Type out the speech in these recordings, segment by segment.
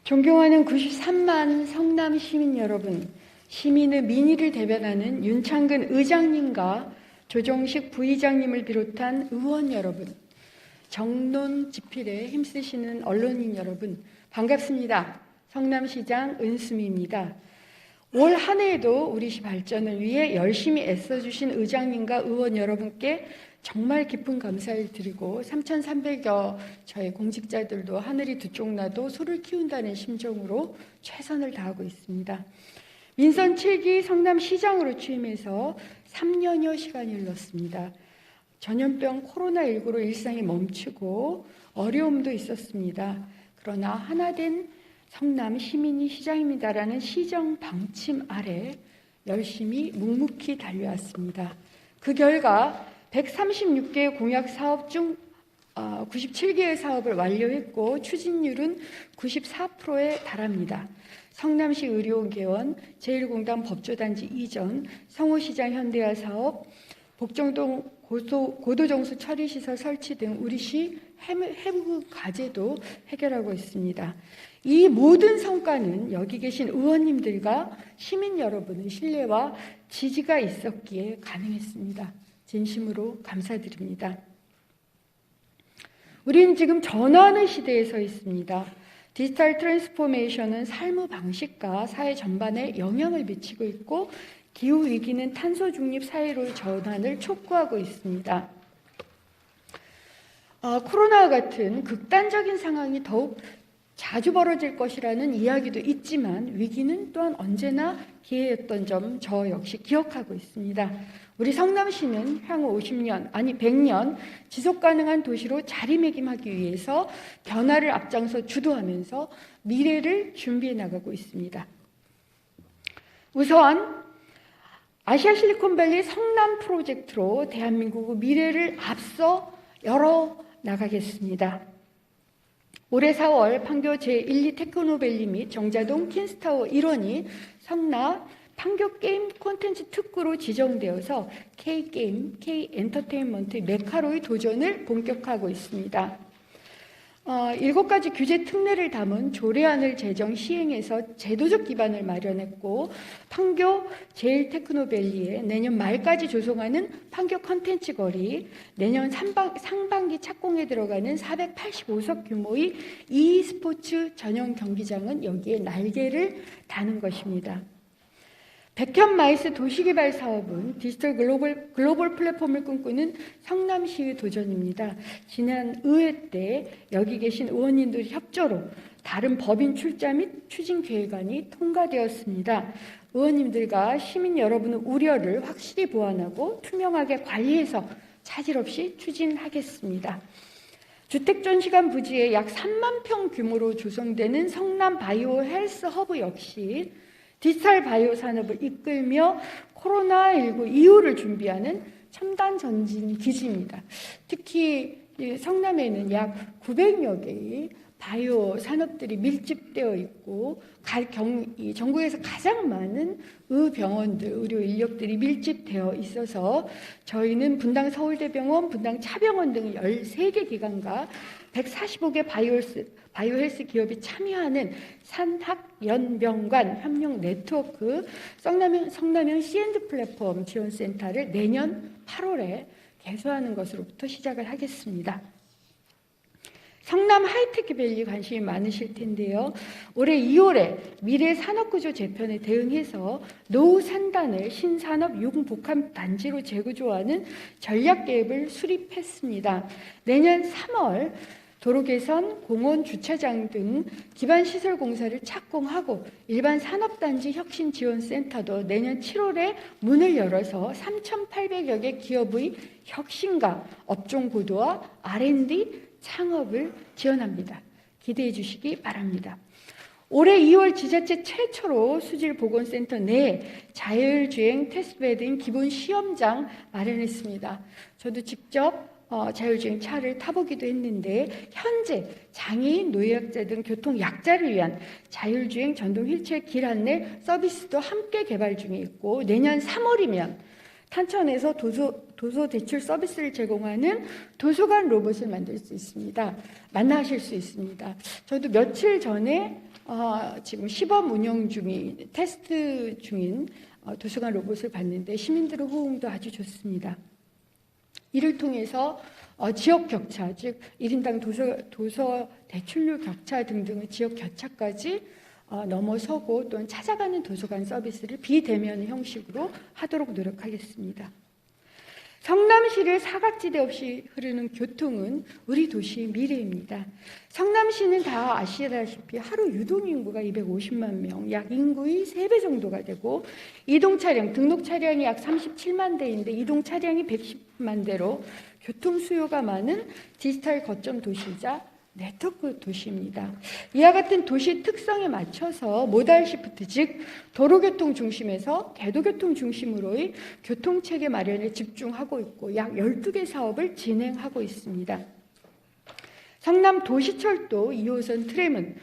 존경하는 93만 성남 시민 여러분, 시민의 민의를 대변하는 윤창근 의장님과 조정식 부의장님을 비롯한 의원 여러분, 정론 집필에 힘쓰시는 언론인 여러분, 반갑습니다. 성남시장 은수미입니다. 올 한 해에도 우리 시 발전을 위해 열심히 애써주신 의장님과 의원 여러분께 정말 깊은 감사를 드리고 3,300여 저의 공직자들도 하늘이 두 쪽 나도 소를 키운다는 심정으로 최선을 다하고 있습니다. 민선 7기 성남시장으로 취임해서 3년여 시간이 흘렀습니다. 전염병 코로나19로 일상이 멈추고 어려움도 있었습니다. 그러나 하나 된 성남 시민이 시장입니다라는 시정 방침 아래 열심히 묵묵히 달려왔습니다. 그 결과 136개의 공약 사업 중 97개의 사업을 완료했고 추진율은 94%에 달합니다. 성남시 의료원 개원, 제1공단 법조단지 이전, 성호시장 현대화 사업, 복정동 고도정수 처리시설 설치 등 우리 시 해부 과제도 해결하고 있습니다. 이 모든 성과는 여기 계신 의원님들과 시민 여러분의 신뢰와 지지가 있었기에 가능했습니다. 진심으로 감사드립니다. 우리는 지금 전환의 시대에 서 있습니다. 디지털 트랜스포메이션은 삶의 방식과 사회 전반에 영향을 미치고 있고 기후위기는 탄소 중립 사회로의 전환을 촉구하고 있습니다. 코로나와 같은 극단적인 상황이 더욱 자주 벌어질 것이라는 이야기도 있지만 위기는 또한 언제나 기회였던 점 저 역시 기억하고 있습니다. 우리 성남시는 향후 50년, 아니 100년 지속가능한 도시로 자리매김하기 위해서 변화를 앞장서 주도하면서 미래를 준비해 나가고 있습니다. 우선 아시아 실리콘밸리 성남 프로젝트로 대한민국의 미래를 앞서 열어 나가겠습니다. 올해 4월 판교 제1, 2 테크노밸리 및 정자동 킨스타워 일원이 성남 판교 게임 콘텐츠 특구로 지정되어서 K게임, K엔터테인먼트 메카로의 도전을 본격화하고 있습니다. 7가지 규제 특례를 담은 조례안을 제정 시행해서 제도적 기반을 마련했고 판교 제1테크노밸리에 내년 말까지 조성하는 판교 컨텐츠 거리, 내년 상반기 착공에 들어가는 485석 규모의 e스포츠 전용 경기장은 여기에 날개를 다는 것입니다. 백현마이스 도시개발 사업은 디지털 글로벌 플랫폼을 꿈꾸는 성남시의 도전입니다. 지난 의회 때 여기 계신 의원님들의 협조로 다른 법인 출자 및 추진 계획안이 통과되었습니다. 의원님들과 시민 여러분의 우려를 확실히 보완하고 투명하게 관리해서 차질 없이 추진하겠습니다. 주택전시관 부지에 약 3만 평 규모로 조성되는 성남 바이오 헬스 허브 역시 디지털 바이오 산업을 이끌며 코로나19 이후를 준비하는 첨단 전진 기지입니다. 특히 성남에는 약 900여 개의 바이오 산업들이 밀집되어 있고 전국에서 가장 많은 의병원들, 의료 인력들이 밀집되어 있어서 저희는 분당 서울대병원, 분당 차병원 등 13개 기관과 145개 바이오헬스 기업이 참여하는 산학연병관 협력 네트워크 성남형 C&D 플랫폼 지원센터를 내년 8월에 개소하는 것으로부터 시작을 하겠습니다. 성남 하이테크밸리 관심이 많으실 텐데요. 올해 2월에 미래 산업구조 재편에 대응해서 노후 산단을 신산업 융복합단지로 재구조하는 전략계획을 수립했습니다. 내년 3월 도로 개선, 공원, 주차장 등 기반시설 공사를 착공하고 일반 산업단지 혁신지원센터도 내년 7월에 문을 열어서 3,800여 개 기업의 혁신과 업종 고도화, R&D, 창업을 지원합니다. 기대해 주시기 바랍니다. 올해 2월 지자체 최초로 수질보건센터 내 자율주행 테스트베드인 기본 시험장 마련했습니다. 저도 직접 자율주행 차를 타보기도 했는데 현재 장애인, 노약자 등 교통약자를 위한 자율주행 전동 휠체어 길 안내 서비스도 함께 개발 중에 있고 내년 3월이면 탄천에서 도서 대출 서비스를 제공하는 도서관 로봇을 만들 수 있습니다. 만나실 수 있습니다. 저도 며칠 전에 지금 시범 운영 중인, 테스트 중인 도서관 로봇을 봤는데 시민들의 호응도 아주 좋습니다. 이를 통해서 지역 격차, 즉 1인당 도서 대출률 격차 등등의 지역 격차까지 넘어서고 또는 찾아가는 도서관 서비스를 비대면 형식으로 하도록 노력하겠습니다. 성남시를 사각지대 없이 흐르는 교통은 우리 도시의 미래입니다. 성남시는 다 아시다시피 하루 유동인구가 250만 명, 약 인구의 3배 정도가 되고 이동차량, 등록 차량이 약 37만 대인데 이동 차량이 110만 대로 교통 수요가 많은 디지털 거점 도시이자 네트워크 도시입니다. 이와 같은 도시 특성에 맞춰서 모달 시프트, 즉 도로교통 중심에서 궤도교통 중심으로의 교통체계 마련에 집중하고 있고 약 12개 사업을 진행하고 있습니다. 성남 도시철도 2호선 트램은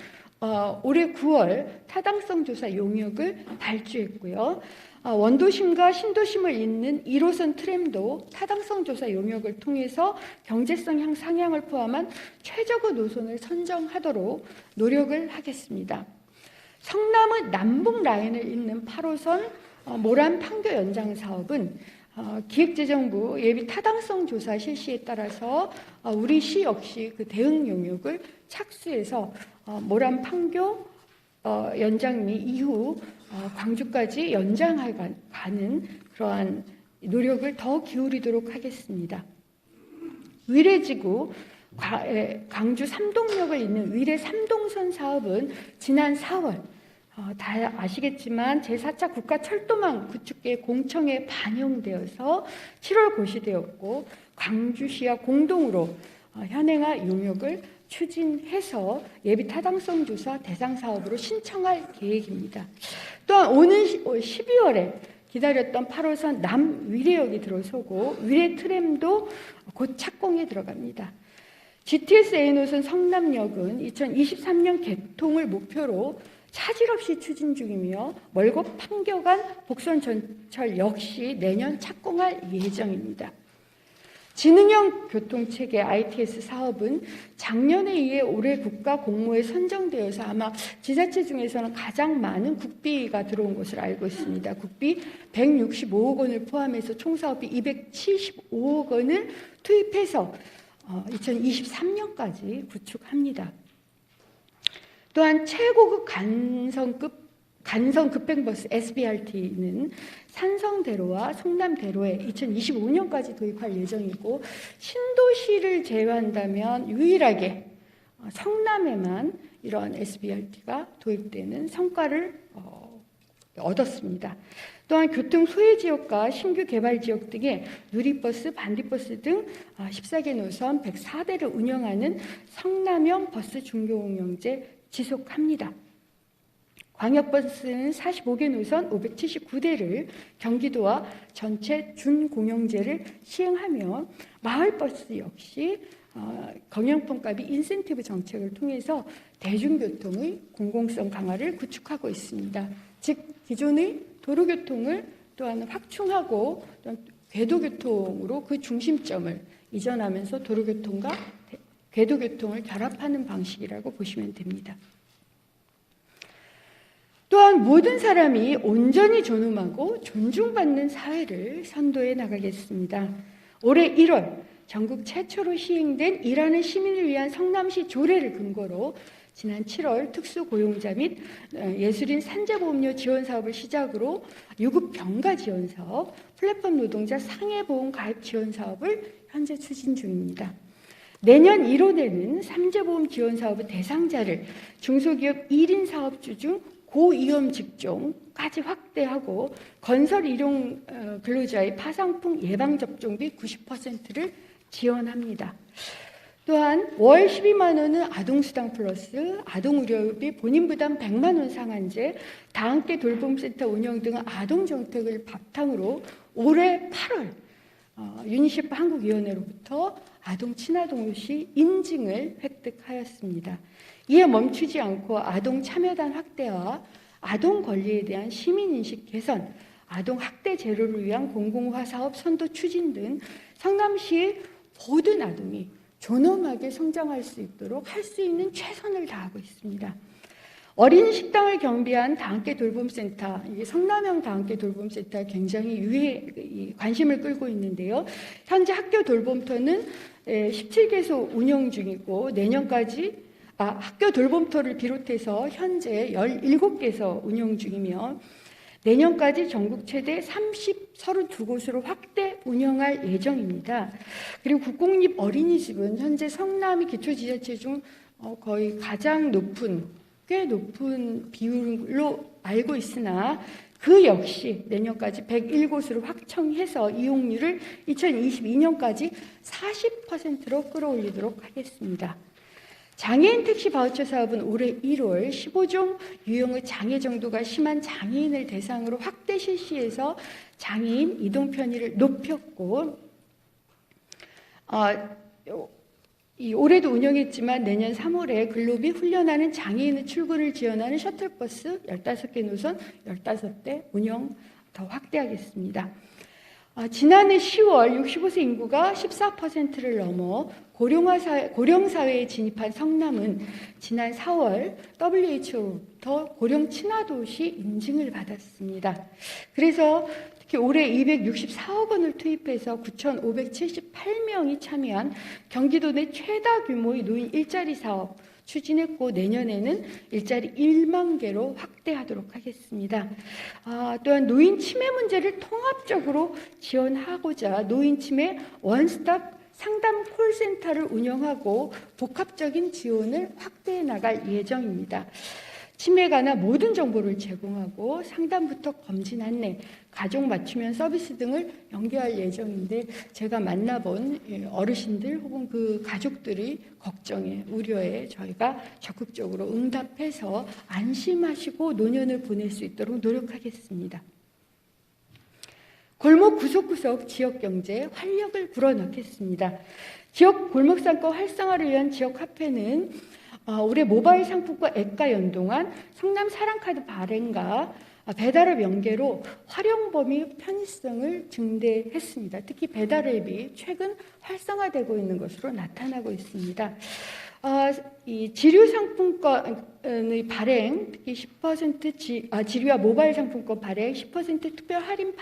올해 9월 타당성 조사 용역을 발주했고요. 원도심과 신도심을 잇는 1호선 트램도 타당성 조사 용역을 통해서 경제성 상향을 포함한 최적의 노선을 선정하도록 노력을 하겠습니다. 성남의 남북 라인을 잇는 8호선 모란 판교 연장 사업은 기획재정부 예비 타당성 조사 실시에 따라서 우리 시 역시 그 대응 용역을 착수해서 모란 판교 연장 및 이후 광주까지 연장하는 그러한 노력을 더 기울이도록 하겠습니다. 위례지구 광주 삼동역을 잇는 위례 삼동선 사업은 지난 4월 다 아시겠지만 제4차 국가철도망 구축계획 공청에 반영되어서 7월 고시되었고 광주시와 공동으로 현행화 용역을 추진해서 예비 타당성 조사 대상 사업으로 신청할 계획입니다. 또한 오는 12월에 기다렸던 8호선 남위례역이 들어서고 위례 트램도 곧 착공에 들어갑니다. GTS A노선 성남역은 2023년 개통을 목표로 차질 없이 추진 중이며 멀고 판교 간 복선 전철 역시 내년 착공할 예정입니다. 지능형 교통체계 ITS 사업은 작년에 이에 올해 국가 공모에 선정되어서 아마 지자체 중에서는 가장 많은 국비가 들어온 것으로 알고 있습니다. 국비 165억 원을 포함해서 총 사업비 275억 원을 투입해서 2023년까지 구축합니다. 또한 최고급 간성 급행버스 SBRT는 산성대로와 성남대로에 2025년까지 도입할 예정이고 신도시를 제외한다면 유일하게 성남에만 이러한 SBRT가 도입되는 성과를 얻었습니다. 또한 교통 소외 지역과 신규 개발 지역 등의 누리버스, 반디버스 등 14개 노선 104대를 운영하는 성남형 버스 중교운영제 지속합니다. 광역버스는 45개 노선 579대를 경기도와 전체 준공영제를 시행하며 마을버스 역시 경영평가비 인센티브 정책을 통해서 대중교통의 공공성 강화를 구축하고 있습니다. 즉 기존의 도로교통을 또한 확충하고 또한 궤도교통으로 그 중심점을 이전하면서 도로교통과 궤도교통을 결합하는 방식이라고 보시면 됩니다. 또한 모든 사람이 온전히 존엄하고 존중받는 사회를 선도해 나가겠습니다. 올해 1월 전국 최초로 시행된 일하는 시민을 위한 성남시 조례를 근거로 지난 7월 특수고용자 및 예술인 산재보험료 지원 사업을 시작으로 유급 병가 지원 사업, 플랫폼 노동자 상해보험 가입 지원 사업을 현재 추진 중입니다. 내년 1월에는 산재보험 지원 사업의 대상자를 중소기업 1인 사업주 중 고위험 직종까지 확대하고 건설 일용 근로자의 파상풍 예방접종비 90%를 지원합니다. 또한 월 12만 원은 아동수당 플러스 아동의료비 본인부담 100만 원 상한제, 다함께 돌봄센터 운영 등 아동정책을 바탕으로 올해 8월 유니세프 한국위원회로부터 아동 친아동시 인증을 획득하였습니다. 이에 멈추지 않고 아동 참여단 확대와 아동 권리에 대한 시민인식 개선, 아동 학대 제로를 위한 공공화 사업 선도 추진 등 성남시의 모든 아동이 존엄하게 성장할 수 있도록 할 수 있는 최선을 다하고 있습니다. 어린 식당을 경비한 다함께 돌봄센터, 이게 성남형 다함께 돌봄센터 굉장히 관심을 끌고 있는데요. 현재 학교 돌봄터는 17개소 운영 중이고 내년까지 학교 돌봄터를 비롯해서 현재 17개소 운영 중이며 내년까지 전국 최대 32곳으로 확대 운영할 예정입니다. 그리고 국공립 어린이집은 현재 성남이 기초지자체 중 거의 가장 꽤 높은 비율로 알고 있으나 그 역시 내년까지 101곳으로 확충해서 이용률을 2022년까지 40%로 끌어올리도록 하겠습니다. 장애인 택시 바우처 사업은 올해 1월 15종 유형의 장애 정도가 심한 장애인을 대상으로 확대 실시해서 장애인 이동 편의를 높였고 올해도 운영했지만 내년 3월에 근로비 훈련하는 장애인의 출근을 지원하는 셔틀버스 15개 노선 15대 운영 더 확대하겠습니다. 지난해 10월 65세 인구가 14%를 넘어 고령사회에 진입한 성남은 지난 4월 WHO부터 고령 친화도시 인증을 받았습니다. 그래서 특히 올해 264억 원을 투입해서 9,578명이 참여한 경기도 내 최다 규모의 노인 일자리 사업 추진했고 내년에는 일자리 1만 개로 확대하도록 하겠습니다. 또한 노인 치매 문제를 통합적으로 지원하고자 노인 치매 원스톱 상담 콜센터를 운영하고 복합적인 지원을 확대해 나갈 예정입니다. 치매에 관한 모든 정보를 제공하고 상담부터 검진 안내, 가족 맞춤형 서비스 등을 연계할 예정인데 제가 만나본 어르신들 혹은 그 가족들의 걱정에 우려에 저희가 적극적으로 응답해서 안심하시고 노년을 보낼 수 있도록 노력하겠습니다. 골목 구석구석 지역경제에 활력을 불어넣겠습니다. 지역 골목상권 활성화를 위한 지역화폐는 올해 모바일 상품과 앱과 연동한 성남 사랑카드 발행과 배달앱 연계로 활용 범위 편의성을 증대했습니다. 특히 배달앱이 최근 활성화되고 있는 것으로 나타나고 있습니다. 이 지류 상품권의 발행, 특히 10% 지류와 모바일 상품권 발행 10% 특별 할인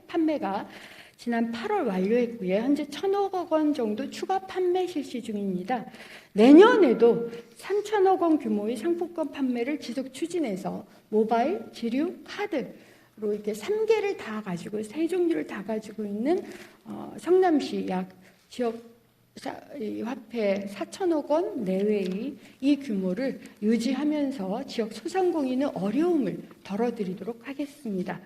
판매가 지난 8월 완료했고요. 현재 1,000억 원 정도 추가 판매 실시 중입니다. 내년에도 3,000억 원 규모의 상품권 판매를 지속 추진해서 모바일, 지류, 카드로 이렇게 3개를 다 가지고 3종류를 다 가지고 있는 성남시 약 지역 화폐 4,000억 원 내외의 이 규모를 유지하면서 지역 소상공인의 어려움을 덜어드리도록 하겠습니다.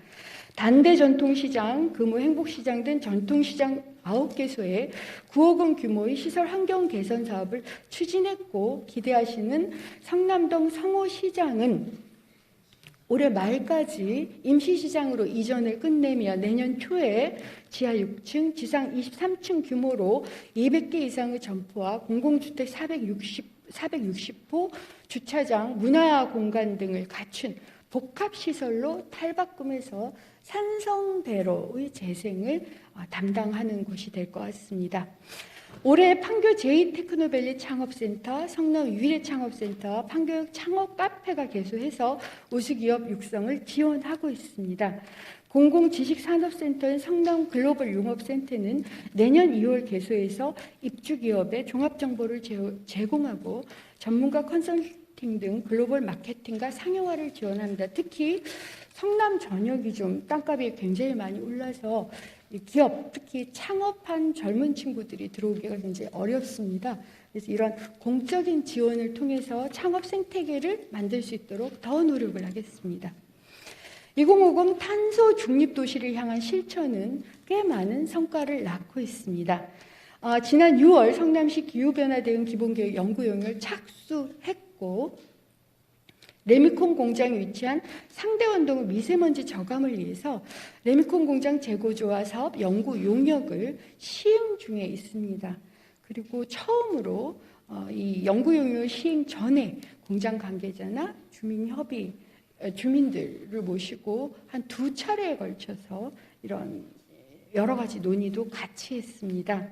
단대 전통시장, 금호 행복시장 등 전통시장 9개소에 9억 원 규모의 시설 환경 개선 사업을 추진했고 기대하시는 성남동 성호시장은 올해 말까지 임시시장으로 이전을 끝내며 내년 초에 지하 6층, 지상 23층 규모로 200개 이상의 점포와 공공주택 460호, 주차장, 문화공간 등을 갖춘 복합시설로 탈바꿈해서 산성대로의 재생을 담당하는 곳이 될 것 같습니다. 올해 판교 제2테크노밸리 창업센터, 성남 유일의 창업센터, 판교 창업 카페가 개소해서 우수기업 육성을 지원하고 있습니다. 공공지식산업센터인 성남 글로벌 융업센터는 내년 2월 개소해서 입주기업에 종합정보를 제공하고 전문가 컨설팅 등 글로벌 마케팅과 상용화를 지원합니다. 특히 성남 전역이 좀 땅값이 굉장히 많이 올라서 기업, 특히 창업한 젊은 친구들이 들어오기가 굉장히 어렵습니다. 그래서 이런 공적인 지원을 통해서 창업 생태계를 만들 수 있도록 더 노력을 하겠습니다. 2050 탄소 중립 도시를 향한 실천은 꽤 많은 성과를 낳고 있습니다. 지난 6월 성남시 기후변화 대응 기본계획 연구용을 착수했고 레미콘 공장에 위치한 상대원동 미세먼지 저감을 위해서 레미콘 공장 재고조화 사업 연구 용역을 시행 중에 있습니다. 그리고 처음으로 이 연구 용역 시행 전에 공장 관계자나 주민들을 모시고 한 2차례에 걸쳐서 이런 여러 가지 논의도 같이 했습니다.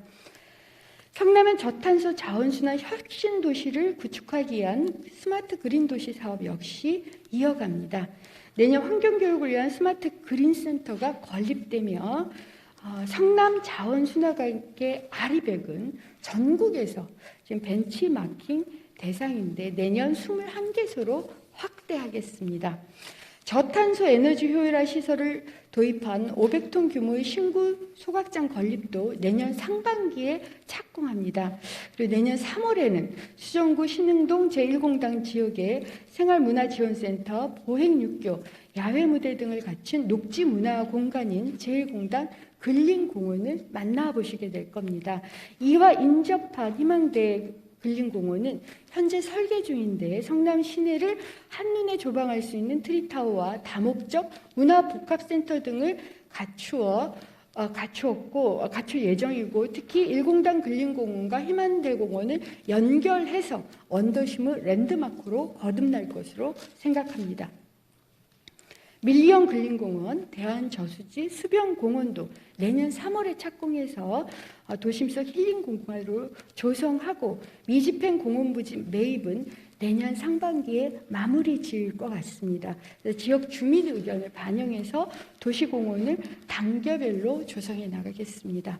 성남은 저탄소 자원순환 혁신 도시를 구축하기 위한 스마트 그린 도시 사업 역시 이어갑니다. 내년 환경교육을 위한 스마트 그린 센터가 건립되며 성남 자원순환계 아리백은 전국에서 지금 벤치마킹 대상인데 내년 21개소로 확대하겠습니다. 저탄소 에너지 효율화 시설을 도입한 500톤 규모의 신구 소각장 건립도 내년 상반기에 착공합니다. 그리고 내년 3월에는 수정구 신흥동 제1공단 지역의 생활문화지원센터, 보행육교, 야외무대 등을 갖춘 녹지문화 공간인 제1공단 근린공원을 만나보시게 될 겁니다. 이와 인접한 희망대 근린공원은 현재 설계 중인데 성남 시내를 한눈에 조망할 수 있는 트리타워와 다목적 문화복합센터 등을 갖출 예정이고, 특히 1공단 근린공원과 희망대공원을 연결해서 원도심의 랜드마크로 거듭날 것으로 생각합니다. 밀리언 근린공원, 대한저수지, 수변공원도 내년 3월에 착공해서 도심속 힐링공간으로 조성하고, 미집행 공원부지 매입은 내년 상반기에 마무리 지을 것 같습니다. 지역 주민 의견을 반영해서 도시공원을 단계별로 조성해 나가겠습니다.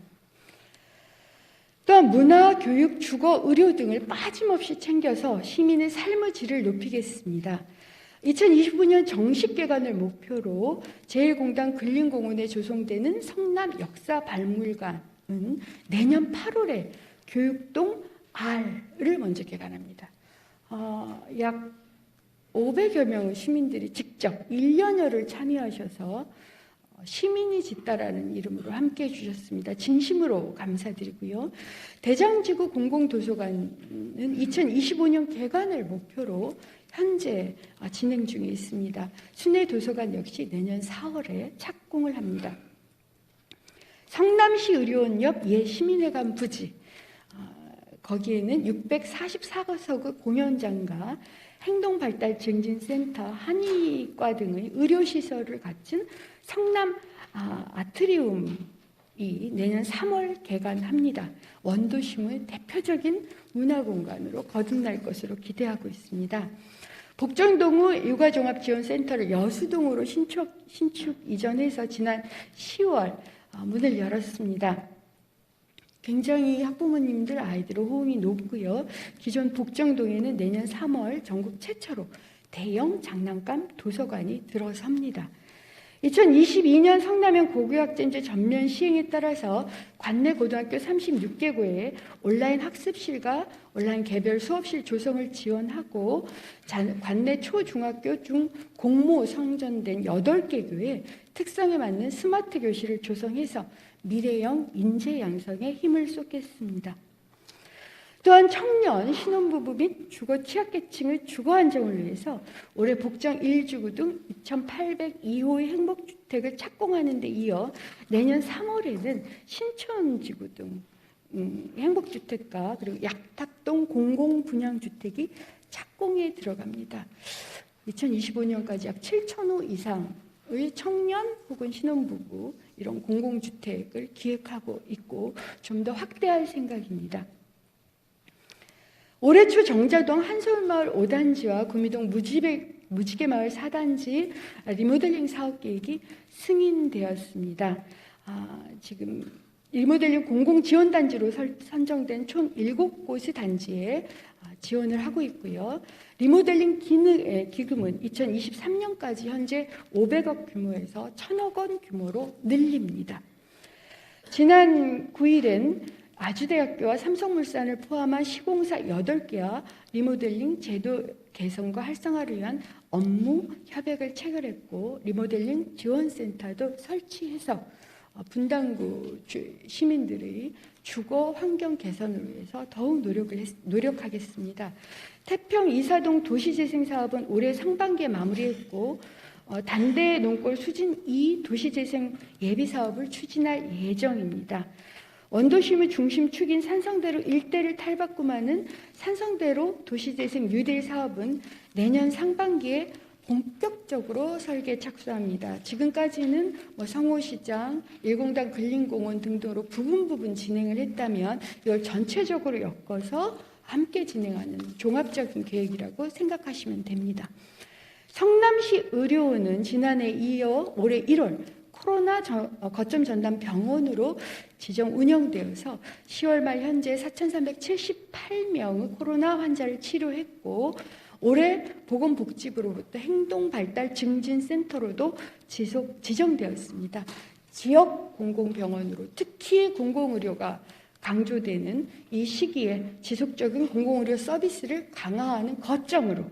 또한 문화, 교육, 주거, 의료 등을 빠짐없이 챙겨서 시민의 삶의 질을 높이겠습니다. 2025년 정식 개관을 목표로 제1공단 근린공원에 조성되는 성남 역사박물관은 내년 8월에 교육동 R을 먼저 개관합니다. 약 500여 명의 시민들이 직접 1년여를 참여하셔서 시민이 짓다라는 이름으로 함께해 주셨습니다. 진심으로 감사드리고요. 대장지구 공공도서관은 2025년 개관을 목표로 현재 진행 중에 있습니다. 순회도서관 역시 내년 4월에 착공을 합니다. 성남시 의료원 옆 예시민회관 부지, 거기에는 644석의 공연장과 행동발달증진센터, 한의과 등의 의료시설을 갖춘 성남 아트리움이 내년 3월 개관합니다. 원도심의 대표적인 문화공간으로 거듭날 것으로 기대하고 있습니다. 복정동의 육아종합지원센터를 여수동으로 신축 이전해서 지난 10월 문을 열었습니다. 굉장히 학부모님들 아이들의 호응이 높고요. 기존 복정동에는 내년 3월 전국 최초로 대형 장난감 도서관이 들어섭니다. 2022년 성남형 고교학점제 전면 시행에 따라서 관내 고등학교 36개구에 온라인 학습실과 온라인 개별 수업실 조성을 지원하고, 관내 초중학교 중 공모 선정된 8개 교에 특성에 맞는 스마트 교실을 조성해서 미래형 인재 양성에 힘을 쏟겠습니다. 또한 청년, 신혼부부 및 주거 취약계층의 주거 안정을 위해서 올해 복정 1주구 등 2,802호의 행복주택을 착공하는 데 이어 내년 3월에는 신촌지구 등 행복주택과 그리고 약탁동 공공분양주택이 착공에 들어갑니다. 2025년까지 약 7,000호 이상의 청년 혹은 신혼부부 이런 공공주택을 기획하고 있고 좀 더 확대할 생각입니다. 올해 초 정자동 한서울마을 5단지와 구미동 무지개마을 4단지 리모델링 사업 계획이 승인되었습니다. 지금 리모델링 공공지원단지로 선정된 총 7곳의 단지에 지원을 하고 있고요. 리모델링 기금은 2023년까지 현재 500억 규모에서 1,000억 원 규모로 늘립니다. 지난 9일엔 아주대학교와 삼성물산을 포함한 시공사 8개와 리모델링 제도 개선과 활성화를 위한 업무 협약을 체결했고, 리모델링 지원센터도 설치해서 분당구 시민들의 주거 환경 개선을 위해서 더욱 노력하겠습니다. 태평 이사동 도시재생 사업은 올해 상반기에 마무리했고, 단대 농골 수진 2 도시재생 예비 사업을 추진할 예정입니다. 원도심의 중심축인 산성대로 일대를 탈바꿈하는 산성대로 도시재생 뉴딜 사업은 내년 상반기에 본격적으로 적극적으로 설계에 착수합니다. 지금까지는 성호시장, 일공단 근린공원 등등으로 부분 진행을 했다면 이걸 전체적으로 엮어서 함께 진행하는 종합적인 계획이라고 생각하시면 됩니다. 성남시 의료원은 지난해 이어 올해 1월 코로나 거점 전담 병원으로 지정 운영되어서 10월 말 현재 4,378명의 코로나 환자를 치료했고 올해 보건복지부로부터 행동발달증진센터로도 지정되었습니다. 지역 공공병원으로 특히 공공의료가 강조되는 이 시기에 지속적인 공공의료 서비스를 강화하는 거점으로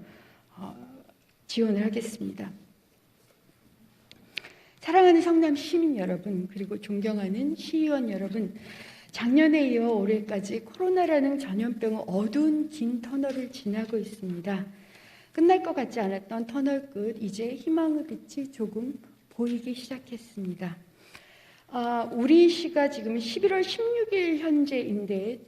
지원을 하겠습니다. 사랑하는 성남 시민 여러분, 그리고 존경하는 시의원 여러분, 작년에 이어 올해까지 코로나라는 전염병의 어두운 긴 터널을 지나고 있습니다. 끝날 것 같지 않았던 터널 끝, 이제 희망의 빛이 조금 보이기 시작했습니다. 우리 시가 지금 11월 16일 현재인데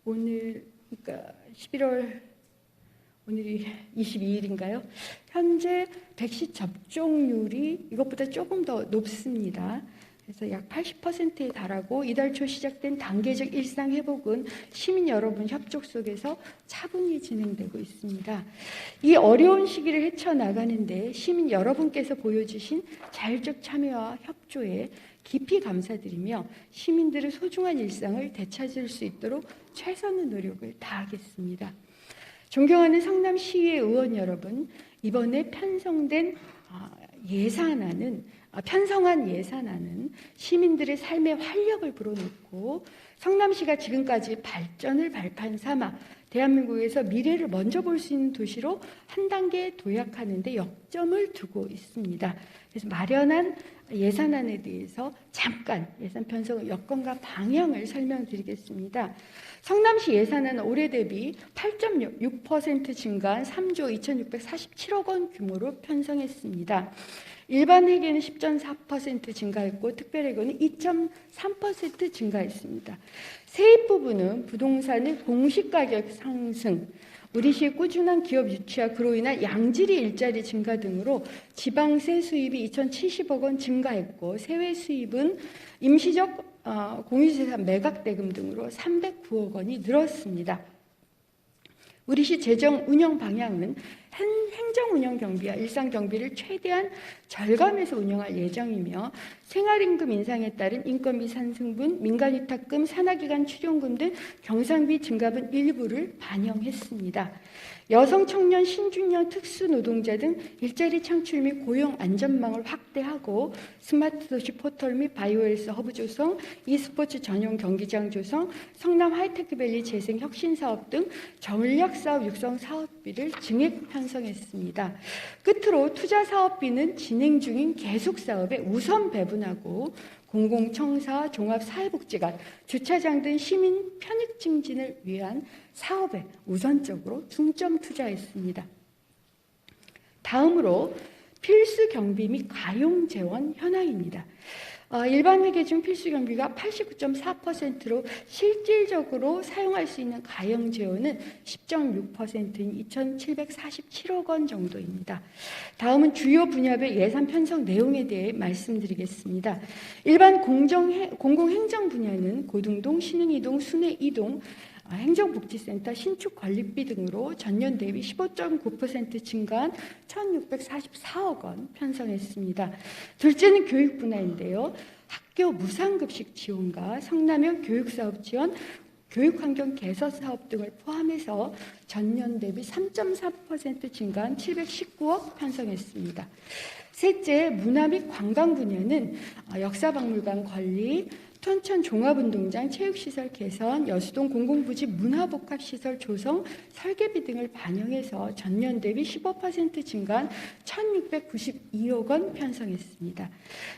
그러니까 11월 오늘이 22일인가요? 현재 백신 접종률이 이것보다 조금 더 높습니다. 그래서 약 80%에 달하고 이달 초 시작된 단계적 일상 회복은 시민 여러분 협조 속에서 차분히 진행되고 있습니다. 이 어려운 시기를 헤쳐나가는데 시민 여러분께서 보여주신 자율적 참여와 협조에 깊이 감사드리며 시민들의 소중한 일상을 되찾을 수 있도록 최선의 노력을 다하겠습니다. 존경하는 성남시의회 의원 여러분, 이번에 편성한 예산안은 시민들의 삶에 활력을 불어넣고 성남시가 지금까지 발전을 발판 삼아 대한민국에서 미래를 먼저 볼 수 있는 도시로 한 단계 도약하는 데 역점을 두고 있습니다. 그래서 마련한 예산안에 대해서 잠깐 예산 편성 여건과 방향을 설명드리겠습니다. 성남시 예산은 올해 대비 8.6% 증가한 3조 2,647억 원 규모로 편성했습니다. 일반 회계는 10.4% 증가했고 특별회계는 2.3% 증가했습니다. 세입 부분은 부동산의 공시가격 상승, 우리 시의 꾸준한 기업 유치와 그로 인한 양질의 일자리 증가 등으로 지방세 수입이 2,070억 원 증가했고 세외 수입은 임시적 공유재산 매각 대금 등으로 309억 원이 늘었습니다. 우리 시 재정 운영 방향은 행정 운영 경비와 일상 경비를 최대한 절감해서 운영할 예정이며 생활임금 인상에 따른 인건비 상승분, 민간위탁금, 산하기관 출연금 등 경상비 증가분 일부를 반영했습니다. 여성, 청년, 신중년, 특수노동자 등 일자리 창출 및 고용 안전망을 확대하고 스마트 도시 포털 및 바이오헬스 허브 조성, e스포츠 전용 경기장 조성, 성남 하이테크밸리 재생 혁신 사업 등 전략 사업 육성 사업비를 증액 편성했습니다. 끝으로 투자 사업비는 진행 중인 계속 사업에 우선 배분하고 공공청사, 종합사회복지관, 주차장 등 시민 편익 증진을 위한 사업에 우선적으로 중점 투자했습니다. 다음으로 필수 경비 및 가용 재원 현황입니다. 일반 회계 중 필수 경비가 89.4%로 실질적으로 사용할 수 있는 가용 재원은 10.6%인 2,747억 원 정도입니다. 다음은 주요 분야별 예산 편성 내용에 대해 말씀드리겠습니다. 일반 공공행정 분야는 고등동, 신흥이동, 순회이동, 행정복지센터 신축 건립비 등으로 전년 대비 15.9% 증가한 1,644억 원 편성했습니다. 둘째는 교육 분야인데요. 학교 무상급식 지원과 성남형 교육사업 지원, 교육환경 개선 사업 등을 포함해서 전년 대비 3.4% 증가한 719억 편성했습니다. 셋째, 문화 및 관광 분야는 역사박물관 건립, 톤천 종합운동장 체육시설 개선, 여수동 공공부지 문화복합시설 조성, 설계비 등을 반영해서 전년 대비 15% 증가한 1,692억 원 편성했습니다.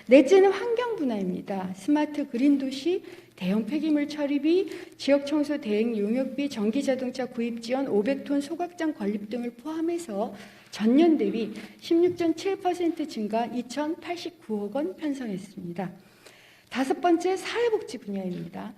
넷째는 환경 분야입니다. 스마트 그린 도시, 대형 폐기물 처리비, 지역청소 대행 용역비, 전기자동차 구입 지원, 500톤 소각장 건립 등을 포함해서 전년 대비 16.7% 증가한 2,089억 원 편성했습니다. 다섯 번째, 사회복지 분야입니다.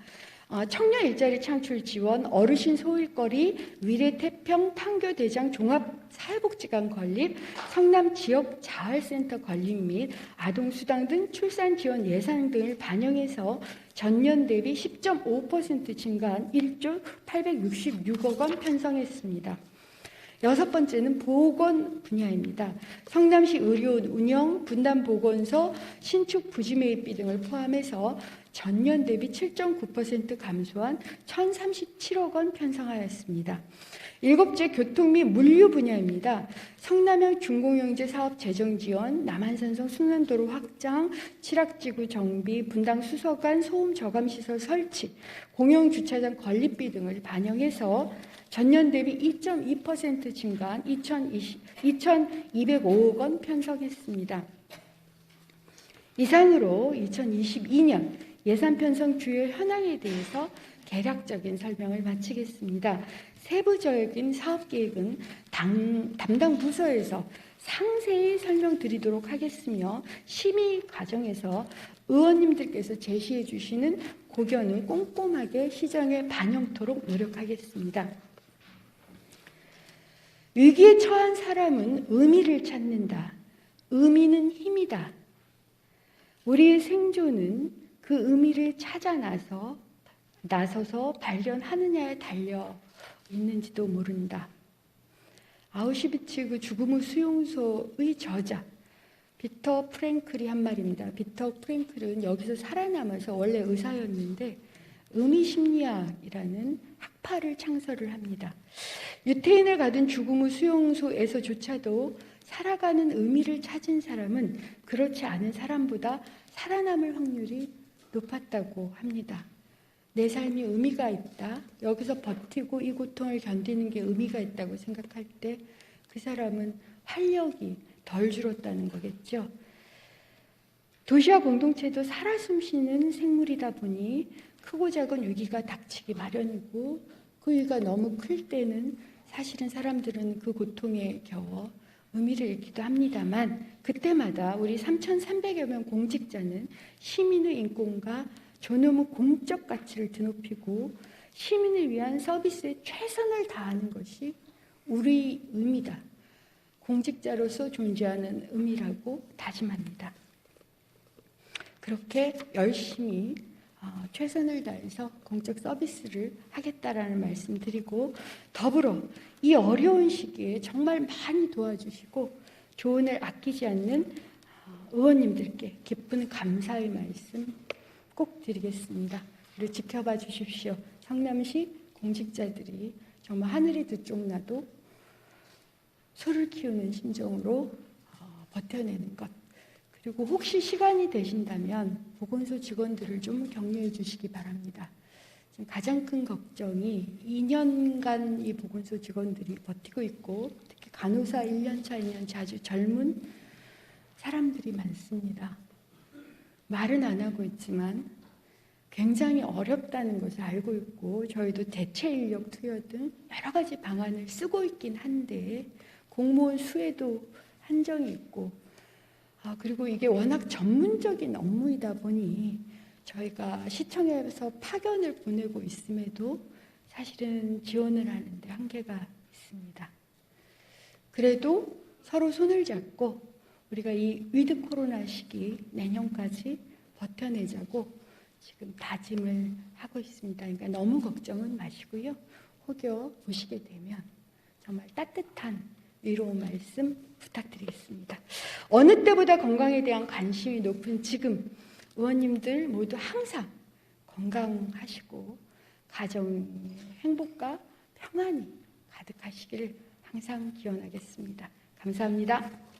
청년 일자리 창출 지원, 어르신 소일거리, 위례태평 판교대장 종합사회복지관 건립, 성남 지역 자활센터 건립 및 아동수당 등 출산 지원 예산 등을 반영해서 전년 대비 10.5% 증가한 1조 866억 원 편성했습니다. 여섯 번째는 보건 분야입니다. 성남시 의료원 운영, 분담보건소, 신축 부지 매입비 등을 포함해서 전년 대비 7.9% 감소한 1,037억 원 편성하였습니다. 일곱째, 교통 및 물류 분야입니다. 성남형 중공영제 사업 재정 지원, 남한산성 순환도로 확장, 칠학지구 정비, 분당 수서관 소음 저감 시설 설치, 공영 주차장 건립비 등을 반영해서 전년 대비 2.2% 증가한 2,205억 원 편성했습니다. 이상으로 2022년 예산 편성 주요 현황에 대해서 개략적인 설명을 마치겠습니다. 세부적인 사업계획은 담당 부서에서 상세히 설명드리도록 하겠으며 심의 과정에서 의원님들께서 제시해 주시는 고견을 꼼꼼하게 시정에 반영토록 노력하겠습니다. 위기에 처한 사람은 의미를 찾는다. 의미는 힘이다. 우리의 생존은 그 의미를 찾아 나서서 발견하느냐에 달려 있는지도 모른다. 아우슈비츠 그 죽음의 수용소의 저자 비터 프랭클이 한 말입니다. 비터 프랭클은 여기서 살아남아서 원래 의사였는데 의미심리학이라는 학파를 창설을 합니다. 유태인을 가둔 죽음의 수용소에서조차도 살아가는 의미를 찾은 사람은 그렇지 않은 사람보다 살아남을 확률이 높았다고 합니다. 내 삶이 의미가 있다. 여기서 버티고 이 고통을 견디는 게 의미가 있다고 생각할 때 그 사람은 활력이 덜 줄었다는 거겠죠. 도시와 공동체도 살아 숨쉬는 생물이다 보니 크고 작은 위기가 닥치기 마련이고 그 위기가 너무 클 때는 사실은 사람들은 그 고통에 겨워 의미를 잃기도 합니다만 그때마다 우리 3,300여 명 공직자는 시민의 인권과 존엄의 공적 가치를 드높이고 시민을 위한 서비스에 최선을 다하는 것이 우리 의미다. 공직자로서 존재하는 의미라고 다짐합니다. 그렇게 열심히 최선을 다해서 공적 서비스를 하겠다라는 말씀 드리고 더불어 이 어려운 시기에 정말 많이 도와주시고 조언을 아끼지 않는 의원님들께 깊은 감사의 말씀 꼭 드리겠습니다. 그리고 지켜봐 주십시오. 성남시 공직자들이 정말 하늘이 들쪽나도 소를 키우는 심정으로 버텨내는 것. 그리고 혹시 시간이 되신다면 보건소 직원들을 좀 격려해 주시기 바랍니다. 지금 가장 큰 걱정이 2년간 이 보건소 직원들이 버티고 있고 특히 간호사 1년차, 2년차 아주 젊은 사람들이 많습니다. 말은 안 하고 있지만 굉장히 어렵다는 것을 알고 있고 저희도 대체 인력 투여 등 여러 가지 방안을 쓰고 있긴 한데 공무원 수에도 한정이 있고 그리고 이게 워낙 전문적인 업무이다 보니 저희가 시청에서 파견을 보내고 있음에도 사실은 지원을 하는데 한계가 있습니다. 그래도 서로 손을 잡고 우리가 이 위드 코로나 시기 내년까지 버텨내자고 지금 다짐을 하고 있습니다. 그러니까 너무 걱정은 마시고요. 혹여 보시게 되면 정말 따뜻한 위로 말씀 부탁드리겠습니다. 어느 때보다 건강에 대한 관심이 높은 지금 의원님들 모두 항상 건강하시고 가정 행복과 평안이 가득하시기를 항상 기원하겠습니다. 감사합니다.